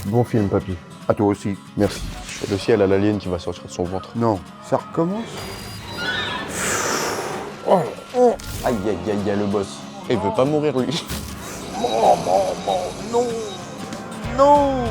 Bon film, papy. À toi aussi. Merci. Et le ciel à l'alien qui va sortir de son ventre. Non, ça recommence. Aïe, aïe, aïe, il y a le boss. Il veut pas mourir, lui. Non. Non.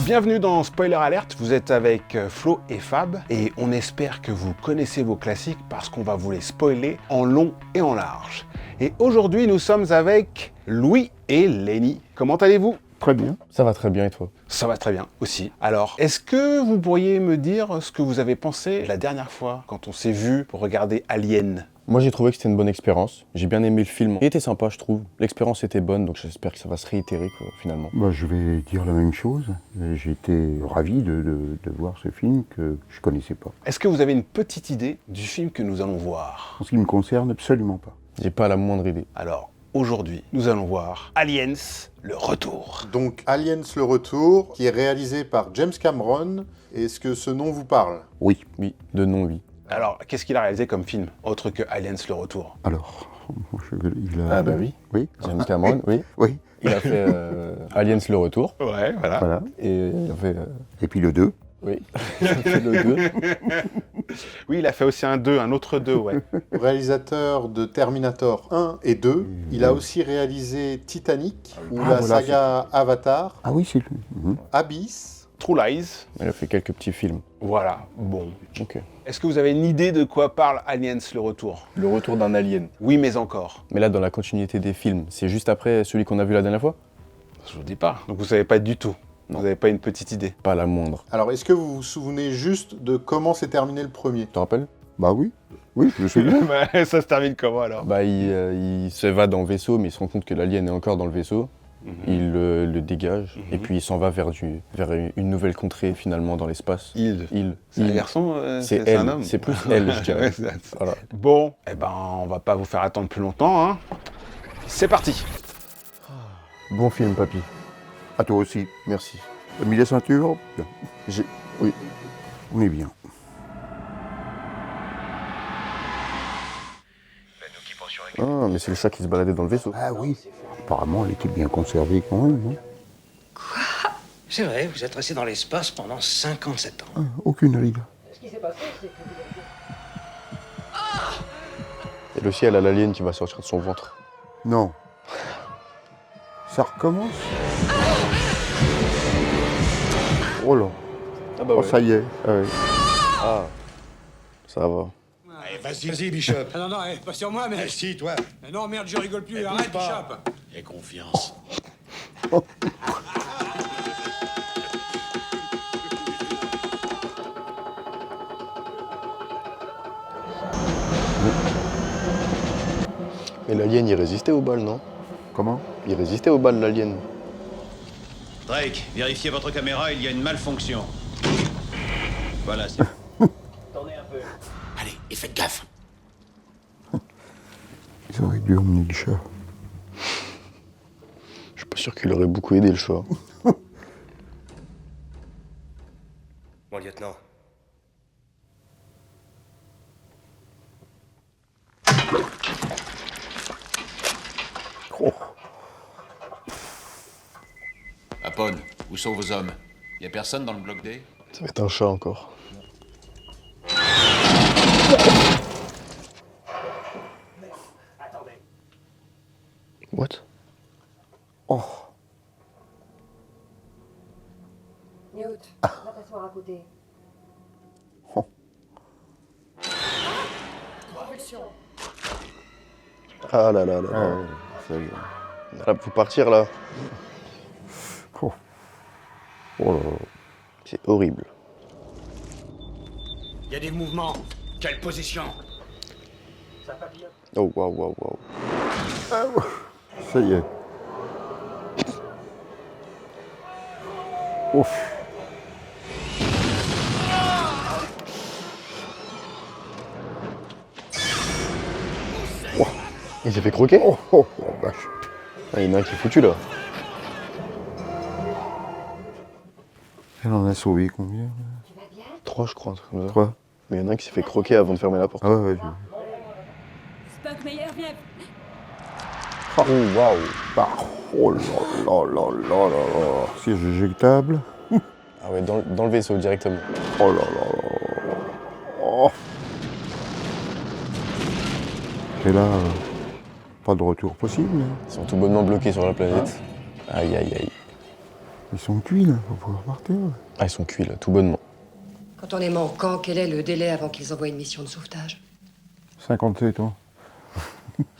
Bienvenue dans Spoiler Alert, vous êtes avec Flo et Fab et on espère que vous connaissez vos classiques parce qu'on va vous les spoiler en long et en large. Et aujourd'hui nous sommes avec Louis et Lenny. Comment allez-vous ? Très bien. Ça va très bien, et toi? Ça va très bien aussi. Alors, est-ce que vous pourriez me dire ce que vous avez pensé la dernière fois quand on s'est vu pour regarder Alien ? Moi, j'ai trouvé que c'était une bonne expérience. J'ai bien aimé le film. Il était sympa, je trouve. L'expérience était bonne, donc j'espère que ça va se réitérer, quoi, finalement. Bah, je vais dire la même chose. J'ai été ravi de voir ce film que je connaissais pas. Est-ce que vous avez une petite idée du film que nous allons voir ? En ce qui me concerne, absolument pas. J'ai pas la moindre idée. Alors, aujourd'hui, nous allons voir Aliens, le retour. Donc Aliens le retour, qui est réalisé par James Cameron. Est-ce que ce nom vous parle? Oui. Oui, de nom, oui. Alors, qu'est-ce qu'il a réalisé comme film, autre que Aliens, le retour ? Alors, il a... Ah bah oui. Oui. James Cameron, oui. Oui. Il a fait Aliens le retour. Ouais, voilà. Voilà. Et il a fait... Et puis le 2. oui. Il a fait le 2. Oui, il a fait aussi un autre 2, ouais. Réalisateur de Terminator 1 et 2. Il a aussi réalisé Titanic, ou Ah, la voilà, saga Avatar, Ah oui, c'est lui. Mhm. Abyss. True Lies. Il a fait quelques petits films. Voilà, bon. Ok. Est-ce que vous avez une idée de quoi parle Aliens, le retour ? Le retour d'un alien. Oui, mais encore. Mais là, dans la continuité des films, c'est juste après celui qu'on a vu la dernière fois? Je vous dis pas. Donc vous savez pas du tout. Non. Vous n'avez pas une petite idée. Pas la moindre. Alors, est-ce que vous vous souvenez juste de comment s'est terminé le premier? Tu te rappelles? Bah oui. Oui, je sais bien. Bah, ça se termine comment alors ? Bah, il s'évade en vaisseau, mais il se rend compte que l'alien est encore dans le vaisseau. Il le dégage, et puis il s'en va vers une nouvelle contrée, finalement, dans l'espace. Il. Il. C'est un Il. garçon C'est un elle. homme C'est plus elle, je dirais. Ouais, c'est- Voilà. Bon, eh ben, on va pas vous faire attendre plus longtemps, hein. C'est parti. Bon film, papy. À toi aussi. Merci. T'as mis la ceinture? Bien. Oui. On est bien. Ah, mais c'est le chat qui se baladait dans le vaisseau. Ah oui. Apparemment, elle était bien conservée quand même, non? C'est vrai, vous êtes resté dans l'espace pendant 57 ans. Ah, aucune rigue. Et le ciel à l'alien qui va sortir de son ventre. Non. Ça recommence? Oh là. Ah bah Oh, ça y est. Ah ouais. Ah, ça va. Allez, vas-y, Bishop. Ah non, non, pas sur moi, mais... Si, toi. Mais non, merde, je rigole plus, arrête, Bishop. Aie confiance. Mais l'alien, il résistait aux balles, non? Comment? Il résistait aux balles, l'alien. Drake, vérifiez votre caméra, il y a une malfonction. Voilà, c'est... Allez, et faites gaffe. Ils auraient dû emmener le chat. Je suis pas sûr qu'il aurait beaucoup aidé, le chat. Mon lieutenant. Oh. Apone, où sont vos hommes? Y a personne dans le bloc D? Ça va être un chat encore. What? Oh. Newt, va t'asseoir à côté. Oh. Propulsion. Ah là là là. Ah ouais, ça y est. Là, faut partir, là. Oh. Oh là là. C'est horrible. Il y a des mouvements. Quelle position? Oh, waouh, waouh, waouh. Ah ouais. Ça y est. Ouf. Il s'est fait croquer? Oh, oh, oh, vache. Ah, il y en a un qui est foutu, là. Elle en a sauvé combien? 3, je crois, un truc comme ça. 3. Mais il y en a un qui s'est fait croquer avant de fermer la porte. Ah ouais, ouais. Buckmeyer, viens. Oh, waouh. Ah, oh là là là là là là. Siège éjectable. Ah ouais, dans le vaisseau directement. Oh là là là. Oh. Et là, pas de retour possible. Ils sont tout bonnement bloqués sur la planète. Aïe, aïe, aïe. Ils sont cuits là, faut pouvoir partir. Ah, ils sont cuits là, tout bonnement. Quand on est manquant, quel est le délai avant qu'ils envoient une mission de sauvetage? 57 ans.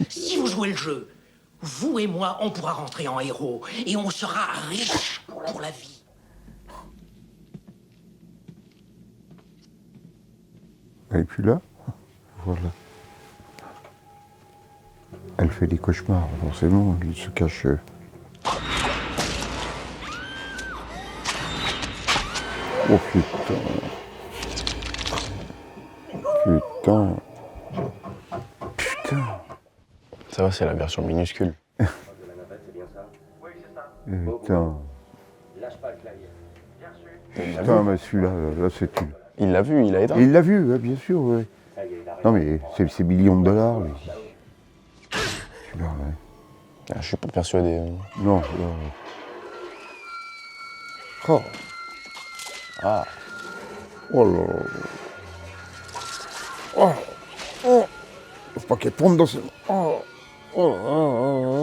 Si vous jouez le jeu, vous et moi, on pourra rentrer en héros et on sera riches pour la vie. Elle est plus là. Voilà. Elle fait des cauchemars, forcément. Elle se cache. Oh putain. Putain. Putain. Ça va, c'est la version minuscule. Putain. Putain, mais celui-là, là, c'est tout. Il l'a vu, il a éteint. Il l'a vu, ouais, bien sûr, ouais. Non, mais c'est millions de dollars, lui. Celui-là, ouais. Ah, je suis pas persuadé. Non, là. Oh. Ah. Oh là là. Oh. Oh. Faut pas qu'elle tombe dans ce. Oh. Oh là là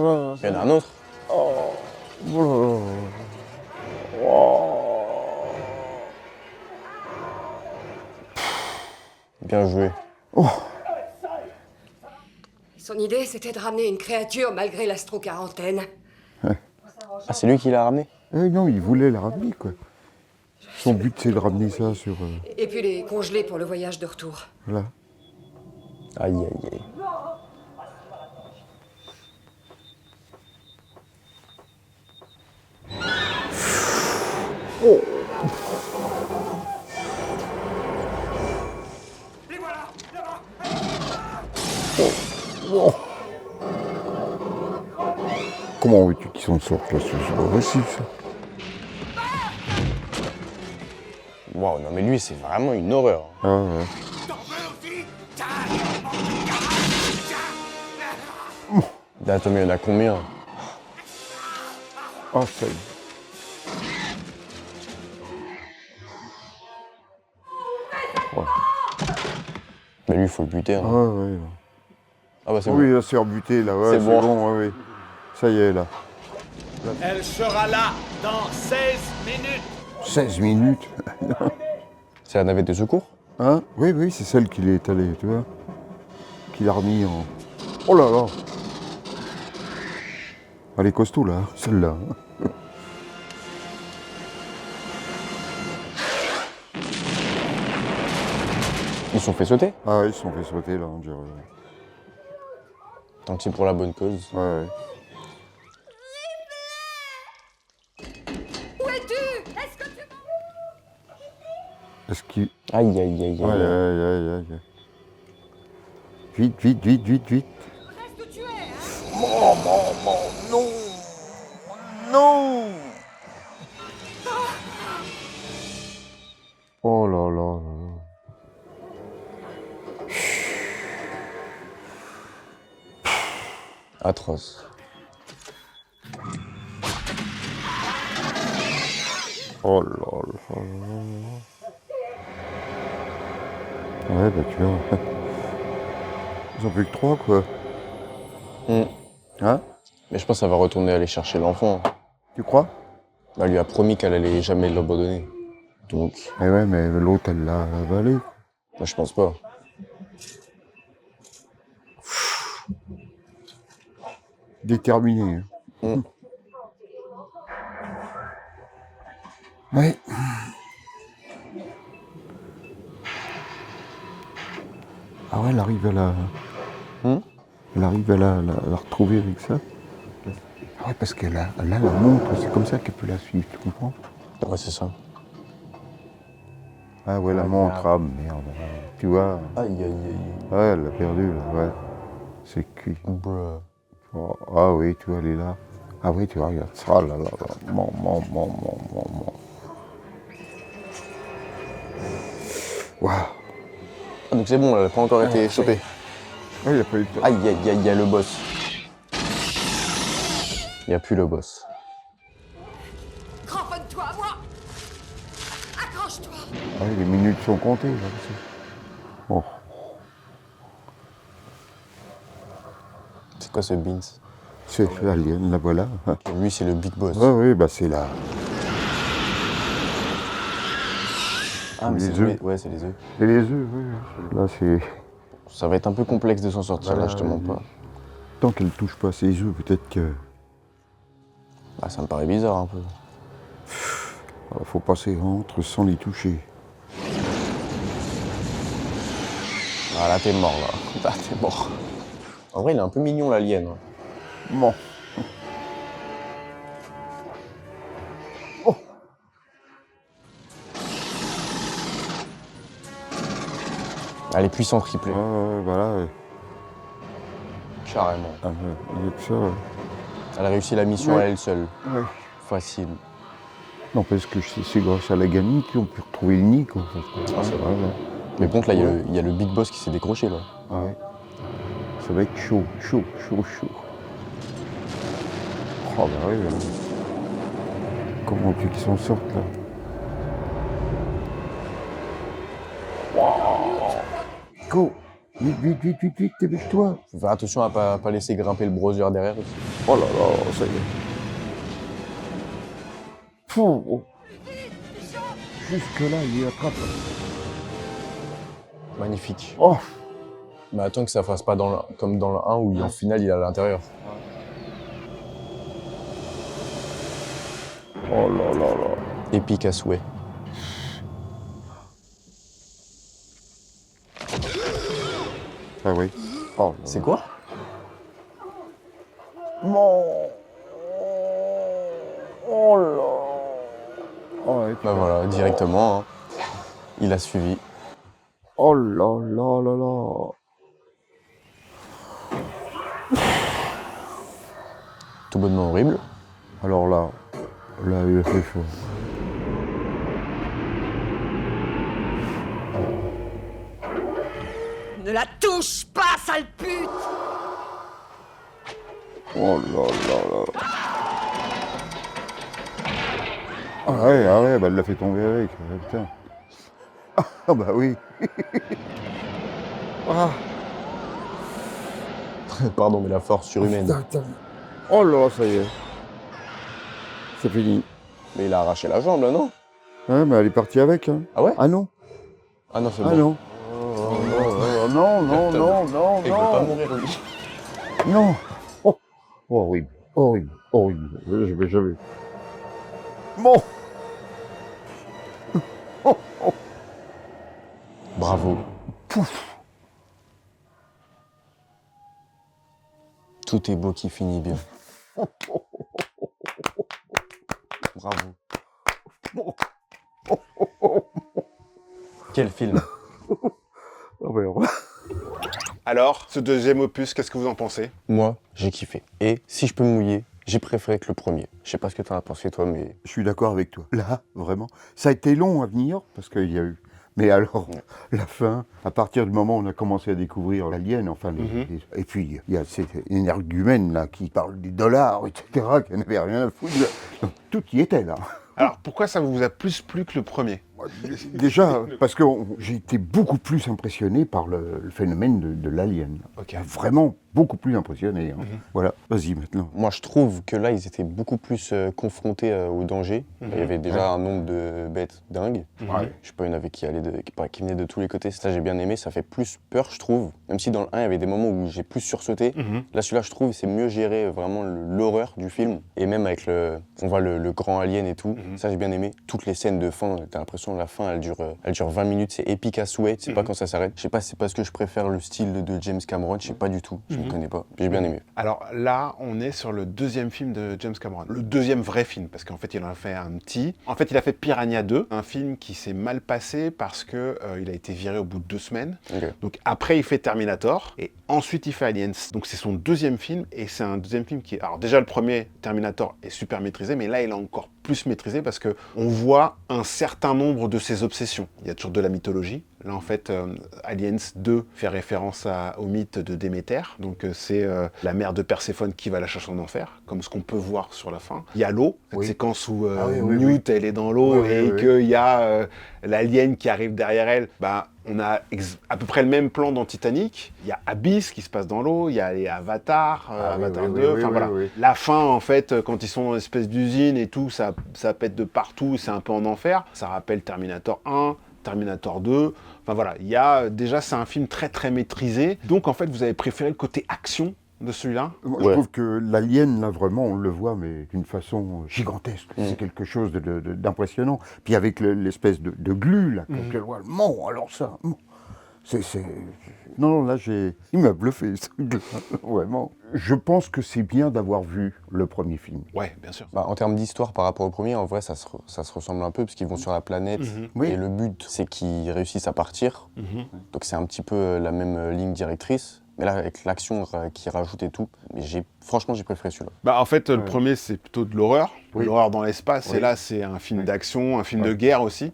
là. Il y en a un autre. Oh. Oh là là. Oh. Bien joué. Oh. Son idée, c'était de ramener une créature malgré l'astro-quarantaine. Ah, c'est lui qui l'a ramené? Eh non, il voulait la ramener, quoi. Son but, c'est de ramener ça sur. Et puis les congeler pour le voyage de retour. Voilà. Aïe, aïe, aïe. Oh. Oh. Comment veux-tu qu'ils s'en sortent là? C'est pas possible, ça. Waouh, non mais lui, c'est vraiment une horreur. Ah ouais. Attends, mais il y en a combien? Ah, ça y est. Mais lui, il faut le buter. Hein. Ah ouais. Ah bah c'est Oui, bon. là, c'est rebuté, là. Ouais, C'est c'est bon. bon, ouais, ouais. Ça y est, là. Elle sera là dans 16 minutes. 16 minutes. C'est la navette de secours? Hein? Oui, oui, c'est celle qui est allée, tu vois. Qui l'a remis en. Oh là là! Elle est costaud, là, celle-là. Ils se sont fait sauter? Ah, ils se sont fait sauter, là, on dirait. Tant que c'est pour la bonne cause. Ouais, ouais. Où es-tu? Est-ce que tu... Est-ce qu'il. Aïe, aïe, aïe, aïe. Aïe, aïe, aïe, aïe. Vite, vite, vite, vite, vite. Reste où tu es, hein? Oh, non! Non! Oh là là là là. Atroce. Oh là là là. Ouais, bah tu vois. Ils ont plus que 3, quoi. Hein? Mais je pense que ça va retourner aller chercher l'enfant. Tu crois? Elle lui a promis qu'elle allait jamais l'abandonner. Donc, Eh ouais, mais l'autre, elle l'a avalé. moi je pense pas. Déterminé. Ouais. Ah ouais, elle arrive à la... Elle arrive à la retrouver avec ça. Ah ouais, parce qu'elle a la montre, c'est comme ça qu'elle peut la suivre, tu comprends? Ouais, c'est ça. Ah ouais, la montre, ah merde. Tu vois? Aïe, aïe, aïe. Ouais, elle l'a perdue, là, ouais. C'est cuit. Bruh. Oh, ah oui, tu vois, elle est là. Ah oui, tu vois, regarde ça, là, là, là. Mon. Waouh. Ah, donc c'est bon, elle n'a pas encore été chopée. Ah, il a pas eu de temps. Aïe, aïe, aïe, il y a le boss. Il n'y a plus le boss. Cramponne-toi à moi. Accroche-toi. Ah, les minutes sont comptées, là aussi. Bon. C'est quoi ce Beans? C'est Alien, la voilà. Lui, c'est le big boss. Ouais, oui, bah c'est là. Ah, mais les c'est œufs. Ouais, c'est les œufs. Et les œufs, oui. Là, c'est. Ça va être un peu complexe de s'en sortir, là, je te mens pas. Tant qu'elle touche pas ses œufs, peut-être que. Bah, ça me paraît bizarre un peu. Alors, faut passer entre sans les toucher. Ah, là, t'es mort, là. Là, t'es mort. En vrai, il est un peu mignon, l'alien. Bon. Elle est puissante triplée. Voilà. Ouais. Carrément. Ah, il y a que ça, ouais. Elle a réussi la mission à elle seule. Ouais. Facile. Non, parce que c'est grâce à la gamine qu'on peut retrouver le nid, quoi. Ah, c'est vrai. Ouais. Mais bon, là, il y a le big boss qui s'est décroché, là. Ouais. Ça va être chaud. Oh, bah ouais. Comment tu qu'ils s'en sortent, là? Go! Vite, dépêche-toi! Faut faire attention à pas laisser grimper le browser derrière aussi. Oh là là, ça y est. Fou! Jusque-là, il y attrape. Magnifique. Oh! Mais attends que ça fasse pas comme dans le 1 où en finale il est à l'intérieur. Oh là là là. Épique à souhait. Ah oui. Oh, C'est quoi? mon... Oh là. Oh, ouais, Bah voilà, directement. Hein. Il a suivi. oh là là là là. Tout bonnement horrible. Alors là, il a fait chaud. Ne la touche pas, sale pute. Oh là là là. Ah ouais, bah elle l'a fait tomber avec. Putain. Ah bah oui. Ah. Pardon, mais la force surhumaine. Putain. Oh là, ça y est. C'est fini. Mais il a arraché la jambe là, non? Ouais, mais elle est partie avec. Hein. Ah ouais? Ah non. Ah non, c'est Ah bon. non. Non, non, non, non, Il veut pas non. mourir lui. Non. Oh. Horrible, horrible, horrible. Je vais jamais. Bon. Bravo. Pouf. Tout est beau qui finit bien. Bravo. Quel film. Ah ouais, Alors, ce deuxième opus, qu'est-ce que vous en pensez? Moi, j'ai kiffé. Et si je peux me mouiller, j'ai préféré que le premier. Je sais pas ce que t'en as pensé toi, mais... Je suis d'accord avec toi. Là, vraiment, ça a été long à venir, parce qu'il y a eu... Mais alors, la fin, à partir du moment où on a commencé à découvrir l'alien, enfin, et puis, il y a cette énergumène, là, qui parle des dollars, etc., qui n'avait rien à foutre. Donc, tout y était, là. Alors, pourquoi ça vous a plus plu que le premier? Déjà, parce que j'ai été beaucoup plus impressionné par le phénomène de l'alien. Ok. Vraiment beaucoup plus impressionné. Hein. Voilà, vas-y maintenant. Moi, je trouve que là, ils étaient beaucoup plus confrontés au danger. Il y avait déjà un nombre de bêtes dingues. Ouais. Je sais pas, il y en avait qui venaient de tous les côtés. Ça, j'ai bien aimé. Ça fait plus peur, je trouve. Même si dans le 1, il y avait des moments où j'ai plus sursauté. Là, celui-là, je trouve, c'est mieux géré vraiment l'horreur du film. Et même avec on voit le grand alien et tout. Ça, j'ai bien aimé. Toutes les scènes de fin, t'as l'impression que la fin, elle dure 20 minutes. C'est épique à souhait. Tu sais pas quand ça s'arrête. Je sais pas si c'est parce que je préfère le style de James Cameron. Je sais pas du tout. Je ne connais pas. J'ai bien aimé. Alors là, on est sur le deuxième film de James Cameron. Le deuxième vrai film, parce qu'en fait, il en a fait un petit. En fait, il a fait Piranha 2, un film qui s'est mal passé parce que il a été viré au bout de 2 semaines. Okay. Donc après, il fait Terminator, et ensuite, il fait Aliens. Donc c'est son deuxième film, et c'est un deuxième film qui est... Alors déjà, le premier, Terminator, est super maîtrisé, mais là, il est encore plus maîtrisé parce qu'on voit un certain nombre de ses obsessions. Il y a toujours de la mythologie, Là, en fait, Aliens 2 fait référence au mythe de Déméter. Donc, c'est la mère de Perséphone qui va la chercher en enfer, comme ce qu'on peut voir sur la fin. Il y a l'eau, cette séquence où Newt, elle est dans l'eau et qu'il y a l'alien qui arrive derrière elle. Bah, on a à peu près le même plan dans Titanic. Il y a Abyss qui se passe dans l'eau, il y a les Avatar, Avatar 2, voilà. La fin, en fait, quand ils sont dans une espèce d'usine et tout, ça pète de partout, c'est un peu en enfer. Ça rappelle Terminator 1, Terminator 2. Enfin voilà, il y a déjà, c'est un film très très maîtrisé. Donc en fait, vous avez préféré le côté action de celui-là? Moi, je trouve que l'alien, là, vraiment, on le voit, mais d'une façon gigantesque. C'est quelque chose d'impressionnant. Puis avec l'espèce de glu, là, quand tu le vois, bon, alors ça, c'est... Non, là, il m'a bluffé, ce truc-là, vraiment. Je pense que c'est bien d'avoir vu le premier film. Ouais, bien sûr. Bah, en termes d'histoire par rapport au premier, en vrai, ça se ressemble un peu, parce qu'ils vont sur la planète, et le but, c'est qu'ils réussissent à partir. Donc c'est un petit peu la même ligne directrice. Mais là, avec l'action qui rajoute et tout, mais franchement, j'ai préféré celui-là. Bah, en fait, le premier, c'est plutôt de l'horreur. L'horreur dans l'espace, et là, c'est un film d'action, un film de guerre aussi.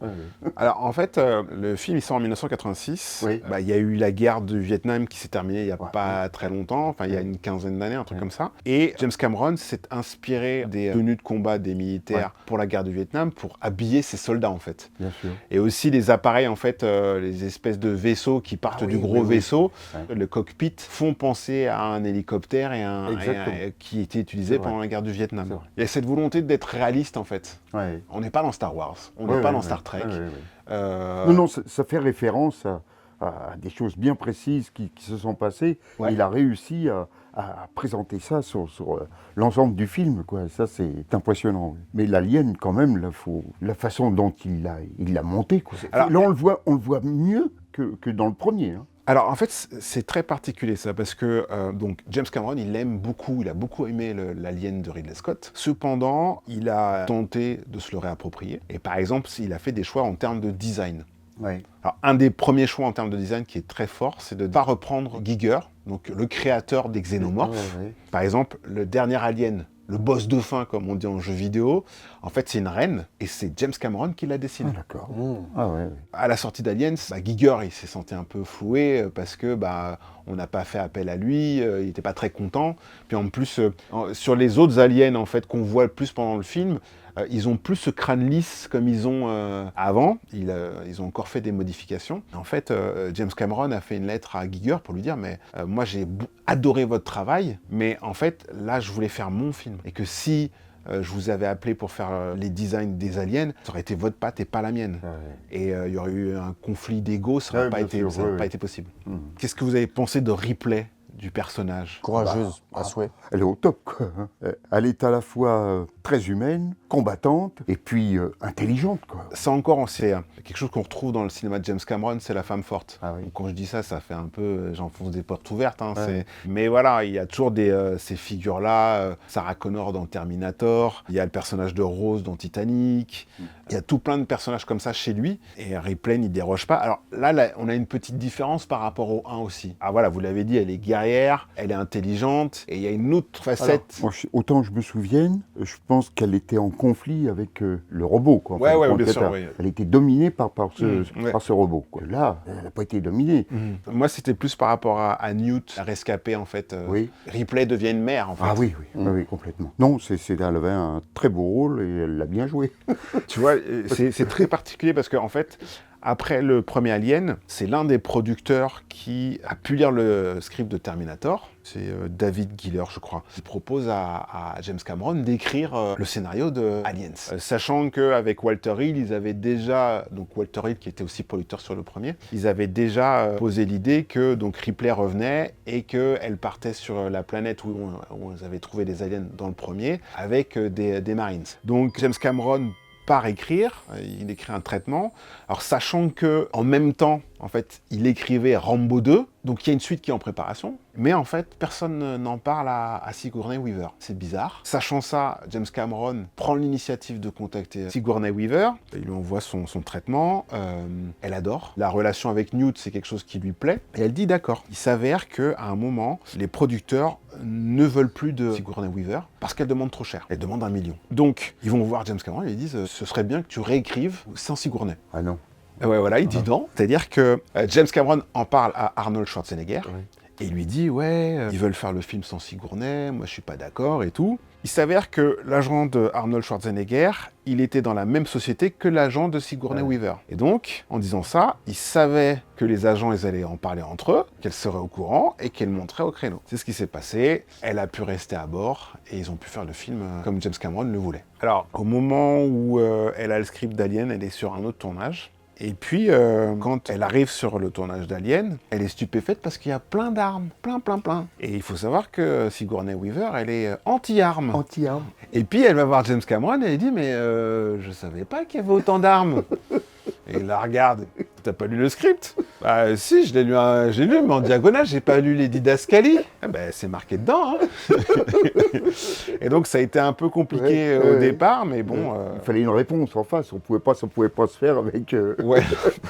Alors, en fait, le film, il sort en 1986. Bah, il y a eu la guerre du Vietnam qui s'est terminée il n'y a pas très longtemps, enfin, il y a une quinzaine d'années, un truc comme ça. Et James Cameron s'est inspiré des tenues de combat des militaires pour la guerre du Vietnam pour habiller ses soldats, en fait. Bien sûr. Et aussi les appareils, en fait, les espèces de vaisseaux qui partent du gros vaisseau, le cockpit, font penser à un hélicoptère qui était utilisé pendant la guerre du Vietnam. Il y a cette volonté d'être réaliste, en fait. On n'est pas dans Star Wars, on n'est pas dans Star Trek. Non, ça fait référence à des choses bien précises qui se sont passées. Il a réussi à présenter ça sur l'ensemble du film, quoi. Ça, c'est impressionnant. Mais l'alien, quand même, la façon dont il l'a monté, quoi. Alors, là, on le voit mieux que dans le premier. Hein. Alors, en fait, c'est très particulier, ça, parce que donc James Cameron, il a beaucoup aimé l'Alien de Ridley Scott. Cependant, il a tenté de se le réapproprier. Et par exemple, il a fait des choix en termes de design. Alors, un des premiers choix en termes de design qui est très fort, c'est de ne pas reprendre Giger, donc le créateur des xénomorphes. Par exemple, le dernier Alien, le boss de fin, comme on dit en jeu vidéo, en fait, c'est une reine, et c'est James Cameron qui l'a dessiné. Ah, d'accord. À la sortie d'Aliens, Giger, il s'est senti un peu floué, parce que on n'a pas fait appel à lui, il n'était pas très content. Puis en plus, sur les autres aliens, en fait, qu'on voit le plus pendant le film, ils ont plus ce crâne lisse comme ils ont avant. Ils ont encore fait des modifications. En fait, James Cameron a fait une lettre à Giger pour lui dire « Mais moi, j'ai adoré votre travail, mais en fait, là, je voulais faire mon film. Et que si je vous avais appelé pour faire les designs des aliens, ça aurait été votre patte et pas la mienne. Et il y aurait eu un conflit d'ego, ça n'aurait pas été possible. Qu'est-ce que vous avez pensé de Ripley, du personnage? Courageuse, à souhait. Elle est au top, quoi. Elle est à la fois très humaine, combattante, et puis intelligente, quoi. Ça encore, c'est quelque chose qu'on retrouve dans le cinéma de James Cameron, c'est la femme forte. Donc, quand je dis ça, ça fait un peu, j'enfonce des portes ouvertes. Hein, mais voilà, il y a toujours ces figures-là. Sarah Connor dans Terminator, il y a le personnage de Rose dans Titanic, il y a tout plein de personnages comme ça chez lui, et Ripley n'y déroge pas. Alors là, on a une petite différence par rapport au 1 aussi. Ah voilà, vous l'avez dit, elle est guerrière, elle est intelligente, et il y a une autre facette. Alors, moi, autant je me souvienne, je pense qu'elle était en conflit avec le robot, quoi. Enfin, bien sûr, Elle était dominée par ce robot, quoi. Là, elle n'a pas été dominée. Moi, c'était plus par rapport à Newt, la rescapée, en fait. Ripley devient une mère, en fait. Ah oui, complètement. Non, elle avait un très beau rôle et elle l'a bien joué. Tu vois, c'est très particulier parce qu'en fait, après le premier Alien, c'est l'un des producteurs qui a pu lire le script de Terminator. C'est David Giller, je crois. Il propose à James Cameron d'écrire le scénario de Aliens. Sachant qu'avec Walter Hill, ils avaient déjà, donc Walter Hill qui était aussi producteur sur le premier, ils avaient déjà posé l'idée que donc Ripley revenait et qu'elle partait sur la planète où ils avaient trouvé des aliens dans le premier avec des Marines. Donc James Cameron part écrire, il écrit un traitement, alors sachant que en même temps, en fait, il écrivait Rambo 2, donc il y a une suite qui est en préparation, mais en fait, personne n'en parle à Sigourney Weaver. C'est bizarre. Sachant ça, James Cameron prend l'initiative de contacter Sigourney Weaver, il lui envoie son traitement, elle adore. La relation avec Newt, c'est quelque chose qui lui plaît, et elle dit d'accord. Il s'avère qu'à un moment, les producteurs ne veulent plus de Sigourney Weaver parce qu'elle demande trop cher. Elle demande 1 million. Donc, ils vont voir James Cameron et ils disent ce serait bien que tu réécrives sans Sigourney. Ah non. Ouais, voilà, il dit non. C'est-à-dire que James Cameron en parle à Arnold Schwarzenegger. Et il lui dit, ils veulent faire le film sans Sigourney, moi je suis pas d'accord et tout. Il s'avère que l'agent de Arnold Schwarzenegger, il était dans la même société que l'agent de Sigourney Weaver. Et donc, en disant ça, il savait que les agents, ils allaient en parler entre eux, qu'elle serait au courant et qu'elle monterait au créneau. C'est ce qui s'est passé. Elle a pu rester à bord et ils ont pu faire le film comme James Cameron le voulait. Alors, au moment où elle a le script d'Alien, elle est sur un autre tournage. Et puis, quand elle arrive sur le tournage d'Alien, elle est stupéfaite parce qu'il y a plein d'armes, plein. Et il faut savoir que Sigourney Weaver, elle est anti-armes. Anti-armes. Et puis, elle va voir James Cameron et elle dit « Mais je savais pas qu'il y avait autant d'armes !» Et il la regarde. « T'as pas lu le script ?»« Bah si, je l'ai lu, mais en diagonale, j'ai pas lu les didascalies. » Ah ben, c'est marqué dedans, hein. Et donc, ça a été un peu compliqué au départ, mais bon... Il fallait une réponse en face, ça pouvait pas se faire avec Ouais.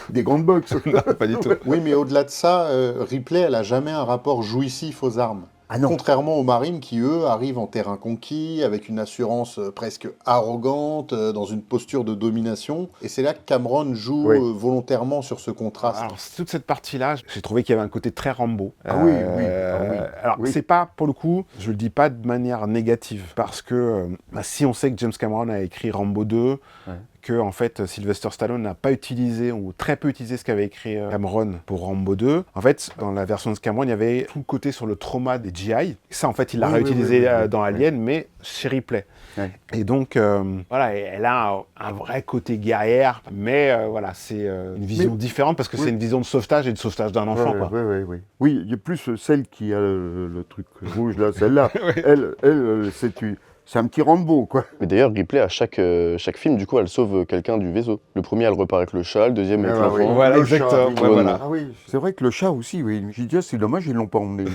des grandes boxes. Non, pas du tout. Oui, mais au-delà de ça, Ripley, elle a jamais un rapport jouissif aux armes. Ah non. Contrairement aux marines qui, eux, arrivent en terrain conquis, avec une assurance presque arrogante, dans une posture de domination. Et c'est là que Cameron joue volontairement sur ce contraste. Alors, toute cette partie-là, j'ai trouvé qu'il y avait un côté très Rambo. Oui. Alors, c'est pas, pour le coup, je le dis pas de manière négative, parce que si on sait que James Cameron a écrit Rambo 2, que en fait Sylvester Stallone n'a pas utilisé ou très peu utilisé ce qu'avait écrit Cameron pour Rambo 2. En fait, dans la version de Cameron, il y avait tout le côté sur le trauma des GI. Ça, en fait, il l'a réutilisé dans Alien, mais chez Ripley. Et donc, voilà, elle a un vrai côté guerrière, mais voilà, c'est une vision différente parce que c'est une vision de sauvetage et de sauvetage d'un enfant. Oui, il y a plus celle qui a le truc rouge là, celle-là. Elle, c'est un petit Rambo, quoi. Mais d'ailleurs, Ripley, à chaque film, du coup, elle sauve quelqu'un du vaisseau. Le premier, elle repart avec le chat, le deuxième avec l'enfant. Voilà, Le exactement. chat, Voilà. Ah oui, c'est vrai que le chat aussi, oui. J'ai dit, c'est dommage, ils l'ont pas emmené.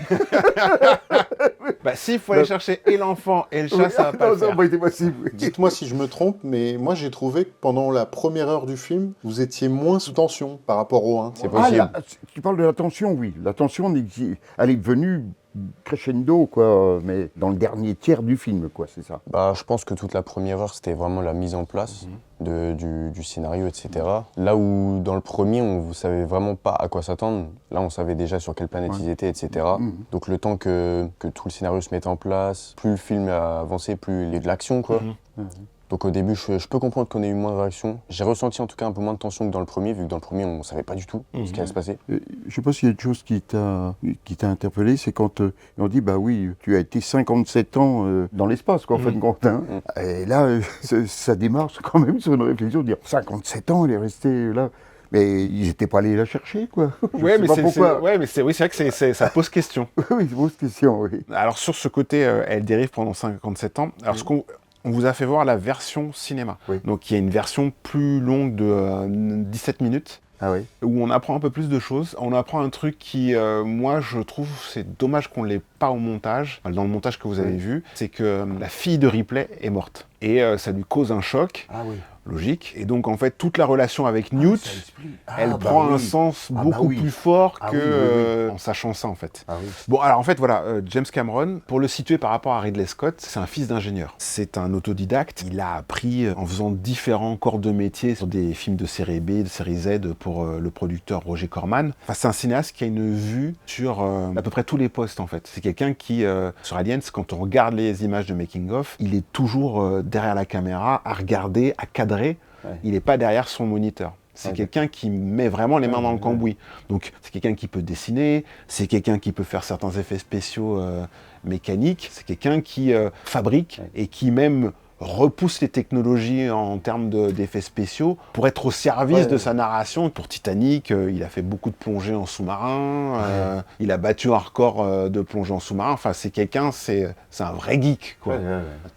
Bah, s'il faut aller chercher et l'enfant et le chat, ça va pas le faire. Ça n'a pas été possible. Dites-moi si je me trompe, mais moi j'ai trouvé que pendant la première heure du film, vous étiez moins sous tension par rapport au 1. C'est possible. Tu parles de la tension, oui. La tension, elle est venue crescendo, quoi, mais dans le dernier tiers du film, quoi, c'est ça. Bah, je pense que toute la première heure, c'était vraiment la mise en place du scénario, etc. Là où, dans le premier, on ne savait vraiment pas à quoi s'attendre, là, on savait déjà sur quelle planète ils étaient, etc. Donc, le temps que tout le scénario se mette en place, plus le film a avancé, plus il y a de l'action, quoi. Donc au début, je peux comprendre qu'on ait eu moins de réactions. J'ai ressenti en tout cas un peu moins de tension que dans le premier, vu que dans le premier, on ne savait pas du tout ce qui allait se passer. Je ne sais pas s'il y a une chose qui t'a interpellé, c'est quand on dit, bah oui, tu as été 57 ans dans l'espace, quoi, en fait, compte. Hein. Et là, ça démarre quand même sur une réflexion de dire, 57 ans, elle est restée là. Mais ils n'étaient pas allés la chercher, quoi. Ouais, mais c'est vrai que ça pose question. Oui, ça pose question, oui. Alors sur ce côté, elle dérive pendant 57 ans. Alors on vous a fait voir la version cinéma. Donc il y a une version plus longue de 17 minutes. Où on apprend un peu plus de choses. On apprend un truc qui, moi, je trouve, c'est dommage qu'on ne l'ait pas au montage, dans le montage que vous avez vu, c'est que la fille de Ripley est morte. Et ça lui cause un choc. Logique. Et donc, en fait, toute la relation avec Newt, elle prend un sens beaucoup plus fort que en sachant ça, en fait. Bon, alors, en fait, voilà, James Cameron, pour le situer par rapport à Ridley Scott, c'est un fils d'ingénieur. C'est un autodidacte. Il a appris en faisant différents corps de métier sur des films de série B, de série Z pour le producteur Roger Corman. Enfin, c'est un cinéaste qui a une vue sur à peu près tous les postes, en fait. C'est quelqu'un qui, sur Aliens, quand on regarde les images de making-of, il est toujours derrière la caméra, à regarder, à cadrer. Il n'est pas derrière son moniteur. C'est quelqu'un qui met vraiment les mains dans le cambouis. Donc, c'est quelqu'un qui peut dessiner, c'est quelqu'un qui peut faire certains effets spéciaux mécaniques, c'est quelqu'un qui fabrique et qui même repousse les technologies en termes d'effets spéciaux pour être au service de sa narration. Pour Titanic, il a fait beaucoup de plongées en sous-marin, il a battu un record de plongée en sous-marin. Enfin, c'est quelqu'un, c'est un vrai geek, quoi.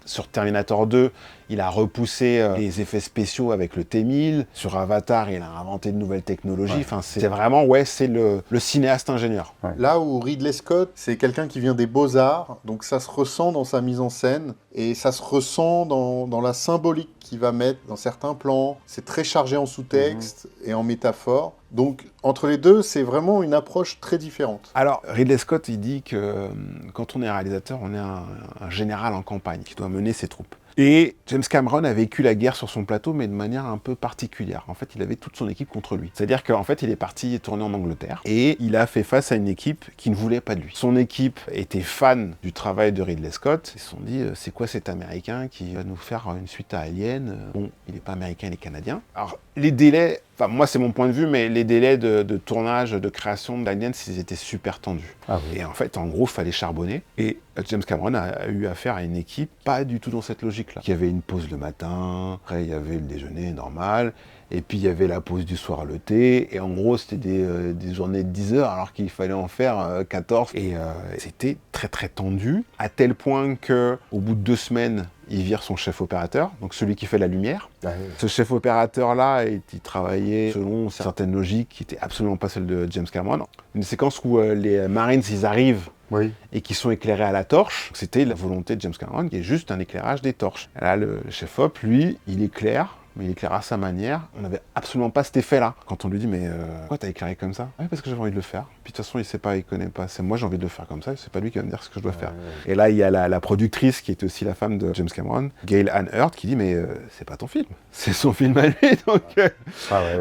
Sur Terminator 2, il a repoussé les effets spéciaux avec le T-1000. Sur Avatar, il a inventé de nouvelles technologies. Enfin, c'est vraiment, c'est le cinéaste ingénieur. Là où Ridley Scott, c'est quelqu'un qui vient des beaux-arts, donc ça se ressent dans sa mise en scène, et ça se ressent dans la symbolique qu'il va mettre dans certains plans. C'est très chargé en sous-texte et en métaphore. Donc, entre les deux, c'est vraiment une approche très différente. Alors, Ridley Scott, il dit que quand on est réalisateur, on est un général en campagne qui doit mener ses troupes. Et James Cameron a vécu la guerre sur son plateau, mais de manière un peu particulière. En fait, il avait toute son équipe contre lui. C'est-à-dire qu'en fait, il est parti tourner en Angleterre et il a fait face à une équipe qui ne voulait pas de lui. Son équipe était fan du travail de Ridley Scott. Ils se sont dit, c'est quoi cet Américain qui va nous faire une suite à Alien? Bon, il n'est pas américain, il est canadien. Alors, les délais, enfin moi c'est mon point de vue, mais les délais de tournage, de création d'Aliens, ils étaient super tendus. Ah oui. Et en fait, en gros, il fallait charbonner. Et James Cameron a eu affaire à une équipe pas du tout dans cette logique-là. Il y avait une pause le matin, après il y avait le déjeuner normal, et puis il y avait la pause du soir, le thé, et en gros c'était des journées de 10 heures alors qu'il fallait en faire 14. Et c'était très très tendu, à tel point que au bout de 2 semaines, il vire son chef opérateur, donc celui qui fait la lumière. Ah oui. Ce chef opérateur-là, il travaillait selon certaines logiques qui n'étaient absolument pas celles de James Cameron. Une séquence où les Marines, ils arrivent Oui. et qui sont éclairés à la torche. C'était la volonté de James Cameron, qui est juste un éclairage des torches. Et là, le chef-op, lui, il éclaire, mais il éclaire à sa manière. On n'avait absolument pas cet effet-là. Quand on lui dit, mais pourquoi t'as éclairé comme ça? Oui, parce que j'avais envie de le faire. Puis de toute façon, il sait pas, il connaît pas. C'est moi, j'ai envie de le faire comme ça, c'est pas lui qui va me dire ce que je dois faire. Et là, il y a la productrice, qui était aussi la femme de James Cameron, Gail Ann Hurd, qui dit, mais c'est pas ton film. C'est son film à lui, donc...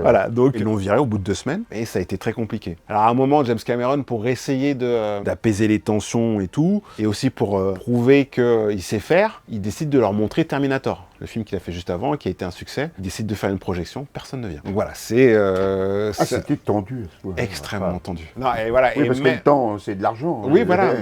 Voilà, donc ils l'ont viré au bout de 2 semaines, et ça a été très compliqué. Alors à un moment, James Cameron, pour essayer d'apaiser les tensions et tout, et aussi pour prouver qu'il sait faire, il décide de leur montrer Terminator, le film qu'il a fait juste avant, qui a été un succès. Il décide de faire une projection, personne ne vient. Donc voilà, c'est... c'était tendu. Extrêmement tendu. Non, et voilà, Oui, parce que le temps, c'est de l'argent. Oui, voilà.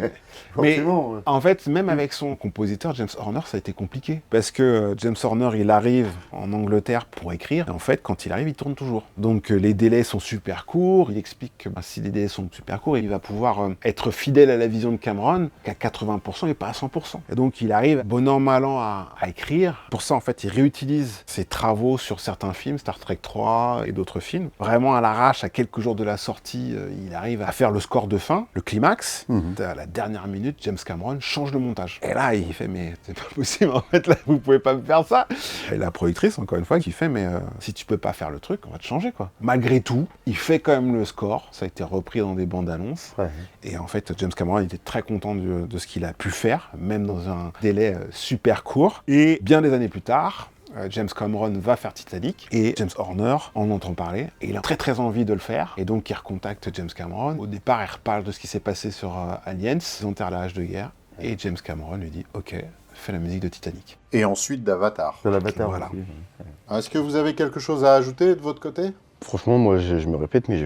Mais Forcément. en fait, même avec son compositeur, James Horner, ça a été compliqué. Parce que James Horner, il arrive en Angleterre pour écrire, et en fait, quand il arrive, il tourne toujours. Donc les délais sont super courts. Il explique que si les délais sont super courts, il va pouvoir être fidèle à la vision de Cameron, qu'à 80% et pas à 100%. Et donc il arrive, bon an, mal an, à écrire. Pour ça, en fait, il réutilise ses travaux sur certains films, Star Trek 3 et d'autres films. Vraiment à l'arrache, à quelques jours de la sortie, il arrive à faire le score de fin, le climax. À la dernière minute, James Cameron change le montage. Et là, il fait, mais c'est pas possible, en fait, là, vous pouvez pas me faire ça. Et la productrice, encore une fois, qui fait, mais si tu peux pas faire le truc, on va te changer, quoi. Malgré tout, il fait quand même le score. Ça a été repris dans des bandes annonces. Ouais. Et en fait, James Cameron était très content de ce qu'il a pu faire, même dans un délai super court. Et bien des années plus tard, James Cameron va faire Titanic et James Horner en entend parler et il a très très envie de le faire et donc il recontacte James Cameron. Au départ, il reparle de ce qui s'est passé sur Aliens, ils enterrent la hache de guerre et James Cameron lui dit ok, fais la musique de Titanic. Et ensuite d'Avatar. De l'Avatar, voilà. Est-ce que vous avez quelque chose à ajouter de votre côté? Franchement, moi je me répète, mais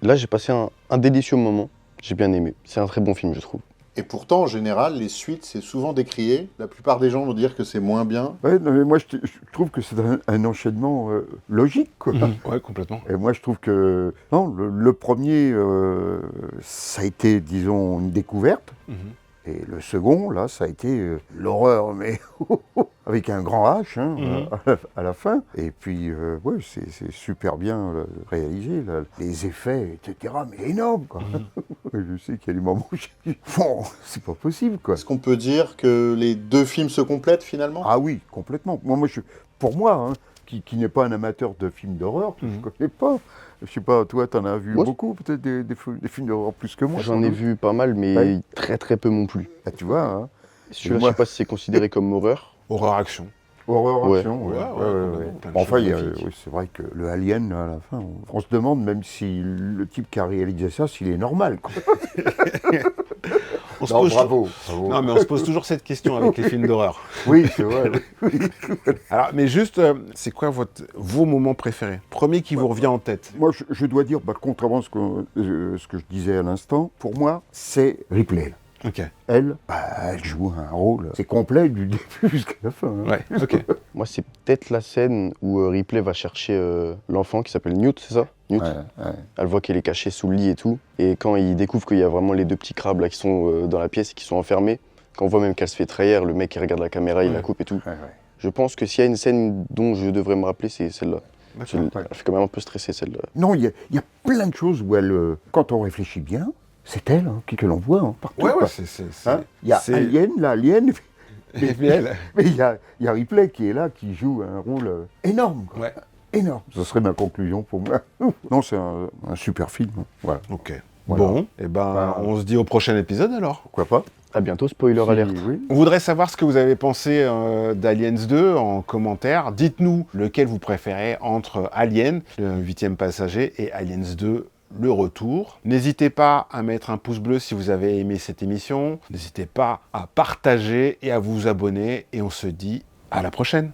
là j'ai passé un délicieux moment. J'ai bien aimé. C'est un très bon film, je trouve. Et pourtant, en général, les suites, c'est souvent décrié. La plupart des gens vont dire que c'est moins bien. Ouais, non, mais moi, je trouve que c'est un enchaînement logique, quoi. Ouais, complètement. Et moi, je trouve que... Non, le premier, ça a été, disons, une découverte. Et le second, là, ça a été l'horreur, mais avec un grand H hein, à la fin. Et puis, ouais, c'est super bien réalisé, là. Les effets, etc. Mais énorme, quoi. Je sais qu'il y a des moments où j'ai dit, bon, c'est pas possible, quoi. Est-ce qu'on peut dire que les 2 films se complètent, finalement? Ah oui, complètement. Pour moi, hein, qui n'est pas un amateur de films d'horreur, que je connais pas. Je sais pas, toi, t'en as vu beaucoup, peut-être des films d'horreur plus que moi. J'en ai vu pas mal, mais très très peu non plus. Ah, tu vois, hein. Celui-là, je sais pas si c'est considéré comme horreur. Horreur-action. Horreur-action, ouais. Enfin, oui, c'est vrai que le Alien, là, à la fin, on se demande, même si le type qui a réalisé ça, s'il est normal, quoi. Bravo. Non, mais on se pose toujours cette question avec les films d'horreur. Oui, c'est vrai. Alors, mais juste, c'est quoi vos moments préférés? Premier qui vous revient en tête? Moi, je dois dire, contrairement à ce que je disais à l'instant, pour moi, c'est Ripley. Ok. Elle joue un rôle, c'est complet du début jusqu'à la fin. Hein. Ouais, ok. Moi, c'est peut-être la scène où Ripley va chercher l'enfant qui s'appelle Newt, c'est ça? Newt. Ouais. Elle voit qu'elle est cachée sous le lit et tout. Et quand il découvre qu'il y a vraiment les 2 petits crabes là qui sont dans la pièce et qui sont enfermés, quand on voit même qu'elle se fait trahir, le mec qui regarde la caméra, il la coupe et tout. Je pense que s'il y a une scène dont je devrais me rappeler, c'est celle-là. Elle fait quand même un peu stresser, celle-là. Non, il y a plein de choses où elle, quand on réfléchit bien, c'est elle que l'on voit partout. Ouais, il y a Alien, l'Alien, mais il y a Ripley qui est là, qui joue un rôle énorme. Quoi. Ouais. Énorme. Ce serait ma conclusion pour moi. Non, c'est un super film. Voilà. Ok. Voilà. Bon, et on se dit au prochain épisode alors. Pourquoi pas? À bientôt, spoiler alert. Oui. On voudrait savoir ce que vous avez pensé d'Aliens 2 en commentaire. Dites-nous lequel vous préférez entre Alien, le 8e passager, et Aliens 2, le retour. N'hésitez pas à mettre un pouce bleu si vous avez aimé cette émission. N'hésitez pas à partager et à vous abonner. Et on se dit à la prochaine.